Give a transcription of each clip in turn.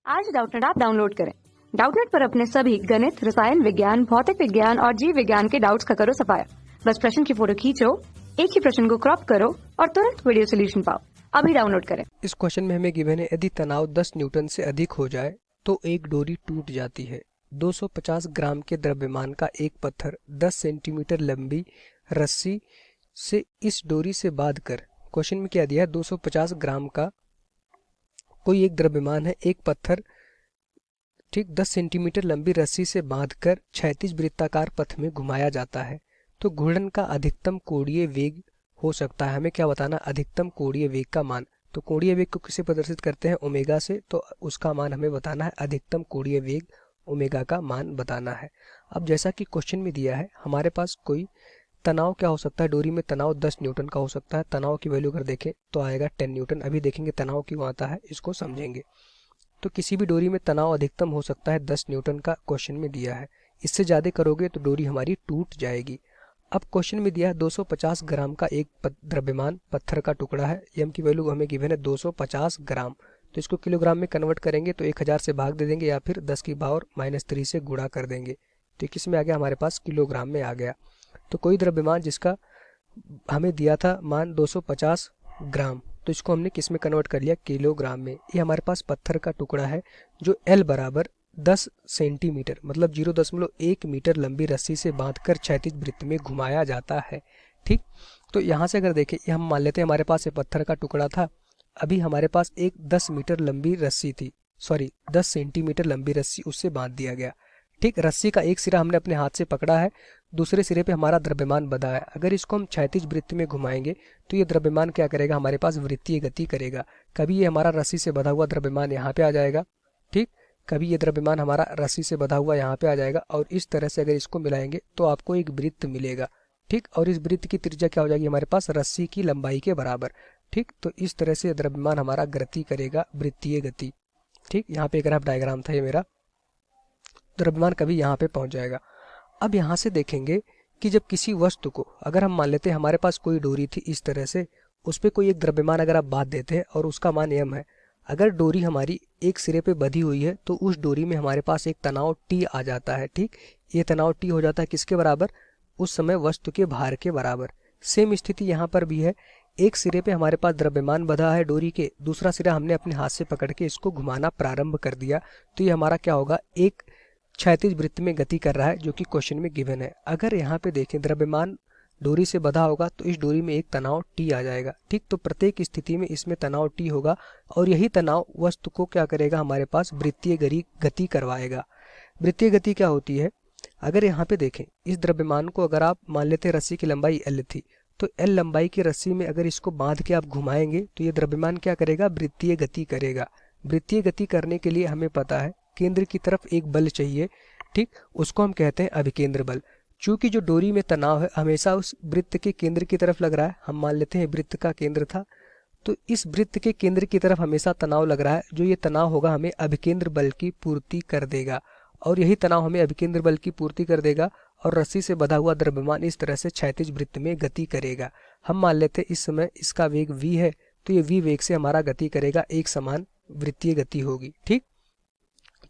आज Doubtnut app download करें। Doubtnut पर अपने सभी गणित, रसायन विज्ञान, भौतिक विज्ञान और जीव विज्ञान के डाउट्स का करो सफाया। बस प्रश्न की फोटो खींचो, एक ही प्रश्न को क्रॉप करो और तुरंत वीडियो सोल्यूशन पाओ। अभी डाउनलोड करें। इस क्वेश्चन में हमें गिवन है, यदि तनाव 10 न्यूटन से अधिक हो जाए तो एक डोरी टूट जाती है। 250 ग्राम के द्रव्यमान का एक पत्थर 10 सेंटीमीटर लंबी रस्सी से इस डोरी से बांधकर, क्वेश्चन में क्या दिया है, 250 ग्राम का कोई एक द्रव्यमान है, एक पत्थर ठीक 10 सेंटीमीटर लंबी रस्सी से बांधकर क्षैतिज वृत्ताकार पथ में घुमाया जाता है, तो घूर्णन का अधिकतम कोणीय वेग हो सकता है। हमें क्या बताना, अधिकतम कोणीय वेग का मान। तो कोणीय वेग को किसे प्रदर्शित करते हैं, ओमेगा से, तो उसका मान हमें बताना है, अधिकतम कोणीय वेग ओमेगा का मान बताना है। अब जैसा कि क्वेश्चन में दिया है, हमारे पास कोई तनाव क्या हो सकता है, डोरी में तनाव 10 न्यूटन का हो सकता है। तनाव की वैल्यू अगर देखें तो आएगा 10 न्यूटन। अभी देखेंगे तनाव क्यों आता है, इसको समझेंगे। तो किसी भी डोरी में तनाव अधिकतम हो सकता है 10 न्यूटन का क्वेश्चन में दिया है। इससे ज़्यादा करोगे तो डोरी हमारी टूट जाएगी। अब क्वेश्चन में दिया है 250 ग्राम का एक द्रव्यमान पत्थर का टुकड़ा है। एम की वैल्यू हमें गिवन है 250 ग्राम। तो इसको किलोग्राम में कन्वर्ट करेंगे तो 1000 से भाग दे देंगे या फिर 10 की पावर -3 से गुणा कर देंगे। तो किस में आ गया, हमारे पास किलोग्राम में आ गया। तो कोई द्रव्यमान जिसका हमें दिया था मान 250 ग्राम, तो इसको हमने किस में कन्वर्ट कर लिया, किलोग्राम में। ये हमारे पास पत्थर का टुकड़ा है जो L बराबर 10 सेंटीमीटर मतलब 0.1 मीटर लंबी रस्सी से बांधकर क्षैतिज वृत्त में घुमाया जाता है। ठीक, तो यहाँ से अगर देखें, ये हम मान लेते हैं हमारे पास ये पत्थर का टुकड़ा था। अभी हमारे पास एक 10 मीटर लंबी रस्सी थी, 10 सेंटीमीटर लंबी रस्सी, उससे बांध दिया गया। ठीक, रस्सी का एक सिरा हमने अपने हाथ से पकड़ा है, दूसरे सिरे पे हमारा द्रव्यमान बंधा है। अगर इसको हम क्षैतिज वृत्त में घुमाएंगे तो ये द्रव्यमान क्या करेगा, हमारे पास वृत्तीय गति करेगा। कभी ये हमारा रस्सी से बंधा हुआ द्रव्यमान यहाँ पे आ जाएगा, ठीक, कभी ये द्रव्यमान हमारा रस्सी से बंधा हुआ यहाँ पे आ जाएगा, और इस तरह से अगर इसको मिलाएंगे तो आपको एक वृत्त मिलेगा। ठीक, और इस वृत्त की त्रिज्या क्या हो जाएगी, हमारे पास रस्सी की लंबाई के बराबर। ठीक, तो इस तरह से द्रव्यमान हमारा गति करेगा, वृत्तीय गति। ठीक, यहाँ पे एक रफ डायग्राम था ये मेरा, द्रव्यमान कभी यहाँ पे पहुंच जाएगा। अब यहाँ से देखेंगे कि जब किसी वस्तु को, अगर हम मान लेते हैं हमारे पास कोई डोरी थी इस तरह से, उस पर कोई एक द्रव्यमान अगर आप बांध देते हैं और उसका मान m है, अगर डोरी हमारी एक सिरे पे बंधी हुई है तो उस डोरी में हमारे पास एक तनाव T आ जाता है। ठीक, ये तनाव T हो जाता है किसके बराबर, उस समय वस्तु के भार के बराबर। सेम स्थिति यहाँ पर भी है, एक सिरे पे हमारे पास द्रव्यमान बंधा है डोरी के, दूसरा सिरा हमने अपने हाथ से पकड़ के इसको घुमाना प्रारंभ कर दिया, तो ये हमारा क्या होगा, एक क्षैतिज वृत्त में गति कर रहा है, जो कि क्वेश्चन में गिवन है। अगर यहाँ पे देखें द्रव्यमान डोरी से बंधा होगा तो इस डोरी में एक तनाव T आ जाएगा। ठीक, तो प्रत्येक स्थिति में इसमें तनाव T होगा और यही तनाव वस्तु को क्या करेगा, हमारे पास वृत्तीय गति करवाएगा। वृत्तीय गति क्या होती है, अगर यहाँ पे देखें इस द्रव्यमान को, अगर आप मान लेते हैं रस्सी की लंबाई L थी, तो L लंबाई की रस्सी में अगर इसको बांध के आप घुमाएंगे तो ये द्रव्यमान क्या करेगा, वृत्तीय गति करेगा। वृत्तीय गति करने के लिए हमें पता है केंद्र की तरफ एक बल चाहिए। ठीक, उसको हम कहते हैं अभिकेंद्र बल। चूंकि जो डोरी में तनाव है हमेशा उस वृत्त के केंद्र की तरफ लग रहा है, हम मान लेते हैं वृत्त का केंद्र था, तो इस वृत्त के केंद्र की तरफ हमेशा तनाव लग रहा है। जो ये तनाव होगा हमें अभिकेंद्र बल की पूर्ति कर देगा, और यही तनाव हमें अभिकेंद्र बल की पूर्ति कर देगा और रस्सी से बंधा हुआ द्रव्यमान इस तरह से क्षैतिज वृत्त में गति करेगा। हम मान लेते हैं इस समय इसका वेग v है, तो ये v वेग से हमारा गति करेगा, एक समान वृत्तीय गति होगी। ठीक,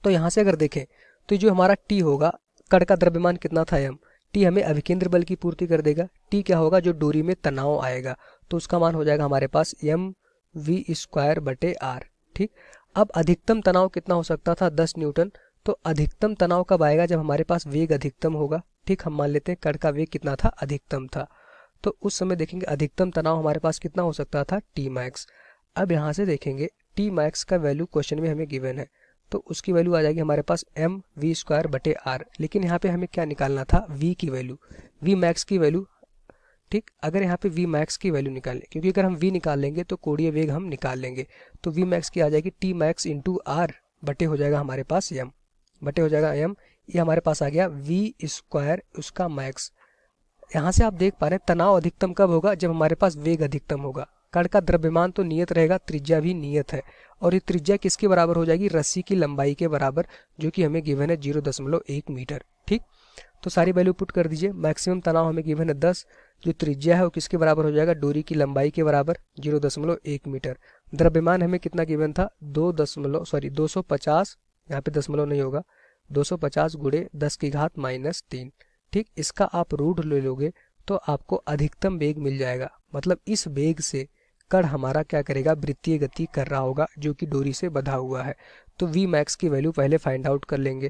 तो यहाँ से अगर देखें तो जो हमारा T होगा, कण का द्रव्यमान कितना था m, T हमें अभिकेंद्र बल की पूर्ति कर देगा। T क्या होगा, जो डोरी में तनाव आएगा, तो उसका मान हो जाएगा हमारे पास mv²/r। ठीक, अब अधिकतम तनाव कितना हो सकता था, 10 न्यूटन। तो अधिकतम तनाव कब आएगा, जब हमारे पास वेग अधिकतम होगा। ठीक, हम मान लेते हैं कण का वेग कितना था, अधिकतम था, तो उस समय देखेंगे अधिकतम तनाव हमारे पास कितना हो सकता था, Tmax। अब यहाँ से देखेंगे Tmax का वैल्यू क्वेश्चन में हमें गिवन है, तो उसकी वैल्यू आ जाएगी हमारे पास mv²/r। लेकिन यहाँ पे हमें क्या निकालना था, v की वैल्यू, vmax की वैल्यू। ठीक, अगर यहाँ पे vmax की वैल्यू निकालें, क्योंकि अगर हम v निकाल लेंगे तो कोणीय वेग हम निकाल लेंगे, तो vmax की आ जाएगी Tmax × r बटे हो जाएगा हमारे पास m, बटे हो जाएगा m, ये हमारे पास आ गया v² उसका मैक्स। यहाँ से आप देख पा रहे हैं तनाव अधिकतम कब होगा, जब हमारे पास वेग अधिकतम होगा। कण का द्रव्यमान तो नियत रहेगा, त्रिज्या भी नियत है, और ये त्रिज्या किसके बराबर हो जाएगी, रस्सी की लंबाई के बराबर, जो कि हमें गिवन है 0.1 मीटर। ठीक, तो सारी वैल्यू पुट कर दीजिए। मैक्सिमम तनाव हमें गिवन है 10, जो त्रिज्या है वो किसके बराबर हो जाएगा, डोरी की लंबाई के बराबर 0.1 मीटर। द्रव्यमान हमें कितना गिवन था, 250, यहाँ पे दशमलव नहीं होगा, 250 गुणे 10 की घात -3। ठीक, इसका आप रूट ले लोगे तो आपको अधिकतम वेग मिल जाएगा। मतलब इस वेग से कण हमारा क्या करेगा, वृत्तीय गति कर रहा होगा जो कि डोरी से बंधा हुआ है। तो वी मैक्स की वैल्यू पहले फाइंड आउट कर लेंगे।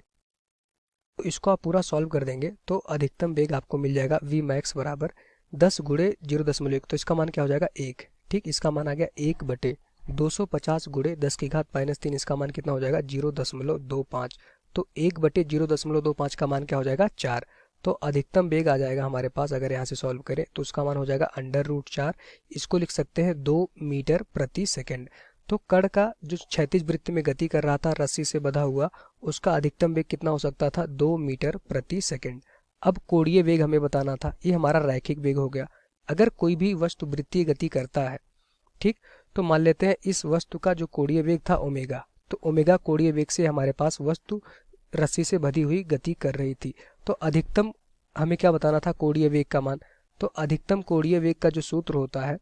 तो इसको आप पूरा सॉल्व कर देंगे तो अधिकतम वेग आपको मिल जाएगा वी मैक्स बराबर 10 गुणे 0.1। तो इसका मान क्या हो जाएगा 1। ठीक, इसका मान आ गया 1/250 गुणे 10 की घात -3। इसका मान कितना हो जाएगा 0.25। तो 1/0.25 का मान क्या हो जाएगा 4। तो अधिकतम वेग आ जाएगा हमारे पास, अगर यहाँ से सॉल्व करें तो उसका मान हो जाएगा √4। इसको लिख सकते हैं 2 मीटर प्रति सेकंड। तो कण का जो क्षैतिज वृत्त में गति कर रहा था रस्सी से बंधा हुआ, उसका अधिकतम वेग कितना हो सकता था, 2 मीटर प्रति सेकंड। अब कोणीय वेग हमें बताना था, ये हमारा रैखिक वेग हो गया। अगर कोई भी वस्तु वृत्तीय गति करता है, ठीक, तो मान लेते हैं इस वस्तु का जो कोणीय वेग था ओमेगा, तो ओमेगा कोणीय वेग से हमारे पास वस्तु रस्सी से बंधी हुई गति कर रही थी। तो अधिकतम हमें क्या बताना था, कोणीय वेग का मान। तो अधिकतम कोणीय वेग का जो सूत्र होता है,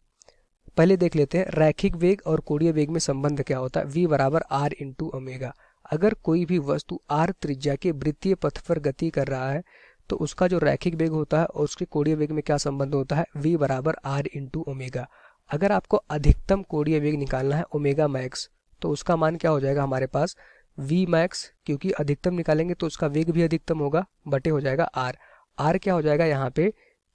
पहले देख लेते हैं रैखिक वेग और कोणीय वेग में संबंध क्या होता है। v बराबर r इंटू ओमेगा। अगर कोई भी वस्तु r त्रिज्या के वृत्तीय पथ पर गति कर रहा है तो उसका जो रैखिक वेग होता है और उसके कोणीय वेग में क्या संबंध होता है, v बराबर r इंटू ओमेगा। अगर आपको अधिकतम कोणीय वेग निकालना है ओमेगा मैक्स, तो उसका मान क्या हो जाएगा हमारे पास v मैक्स, क्योंकि अधिकतम निकालेंगे तो उसका वेग भी अधिकतम होगा, बटे हो जाएगा r। r क्या हो जाएगा यहाँ पे,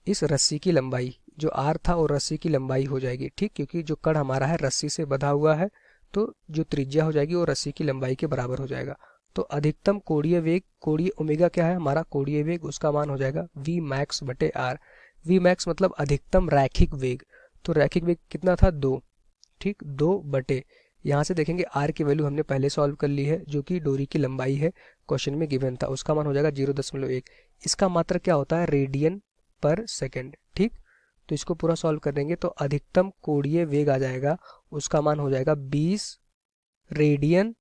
इस रस्सी की लंबाई, जो r था और रस्सी की लंबाई हो जाएगी। ठीक, क्योंकि जो कण हमारा है रस्सी से बंधा हुआ है तो जो त्रिज्या हो जाएगी वो रस्सी की लंबाई के बराबर हो जाएगा। तो अधिकतम कोणीय वेग, कोणीय ओमेगा क्या है हमारा कोणीय वेग, उसका मान हो जाएगा v मैक्स बटे r। v मैक्स मतलब अधिकतम रैखिक वेग। तो रैखिक वेग कितना था 2। ठीक, 2 बटे, यहाँ से देखेंगे r की वैल्यू हमने पहले सॉल्व कर ली है जो कि डोरी की लंबाई है, क्वेश्चन में गिवन था, उसका मान हो जाएगा 0.1। इसका मात्रक क्या होता है, रेडियन पर सेकेंड। ठीक, तो इसको पूरा सॉल्व कर देंगे तो अधिकतम कोणीय वेग आ जाएगा, उसका मान हो जाएगा 20 रेडियन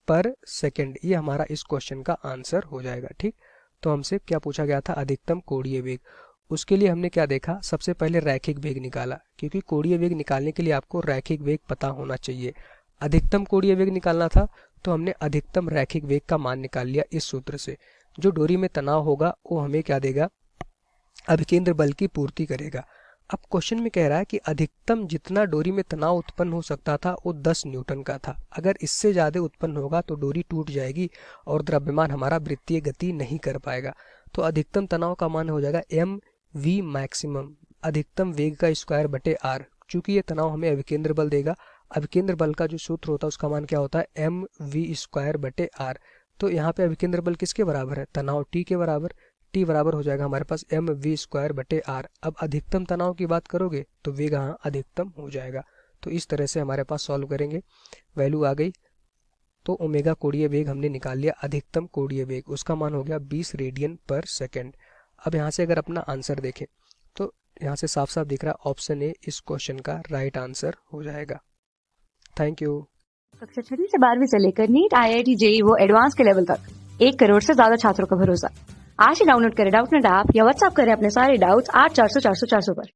पर सेकेंड। ये हमारा इस क्वेश्चन का आंसर हो जाएगा। ठीक, तो हमसे क्या पूछा गया था, अधिकतम कोणीय वेग। उसके लिए हमने क्या देखा, सबसे पहले रैखिक वेग निकाला, क्योंकि कोणीय वेग निकालने के लिए आपको रैखिक वेग पता होना चाहिए। अधिकतम कोणीय वेग निकालना था तो हमने अधिकतम रैखिक वेग का मान निकाल लिया इस सूत्र से। जो डोरी में तनाव होगा वो हमें क्या देगा, अभिकेंद्र बल की पूर्ति करेगा। अब क्वेश्चन में कह रहा है कि अधिकतम जितना डोरी में तनाव उत्पन्न हो सकता था वो 10 न्यूटन का था। अगर इससे ज्यादा उत्पन्न होगा तो डोरी टूट जाएगी और द्रव्यमान हमारा वृत्तीय गति नहीं कर पाएगा। तो अधिकतम तनाव का मान हो जाएगा mv मैक्सिमम, अधिकतम वेग का स्क्वायर बटे r। चूंकि ये तनाव हमें अभिकेंद्र बल देगा, अभिकेंद्र बल का जो सूत्र होता है उसका मान क्या होता है, mv स्क्वायर बटे r। तो यहाँ पे अभिकेंद्र बल किसके बराबर है, तनाव t के बराबर। t बराबर हो जाएगा हमारे पास mv स्क्वायर बटे r। अब अधिकतम तनाव की बात करोगे तो वेग यहाँ अधिकतम हो जाएगा। तो इस तरह से हमारे पास सॉल्व करेंगे, वैल्यू आ गई। तो ओमेगा कोणीय वेग हमने निकाल लिया, अधिकतम कोणीय वेग उसका मान हो गया 20 रेडियन पर सेकेंड। अब यहाँ से अगर अपना आंसर देखें तो यहाँ से साफ साफ दिख रहा है ऑप्शन ए इस क्वेश्चन का राइट आंसर हो जाएगा। Thank you. कक्षा 6 से 12वीं से लेकर नीट, IIT, JEE वो एडवांस के लेवल तक 1 करोड़ से ज्यादा छात्रों का भरोसा। आज ही डाउनलोड करें डाउटनेट ऐप या व्हाट्सएप करें अपने सारे डाउट्स 8400 400 400 पर।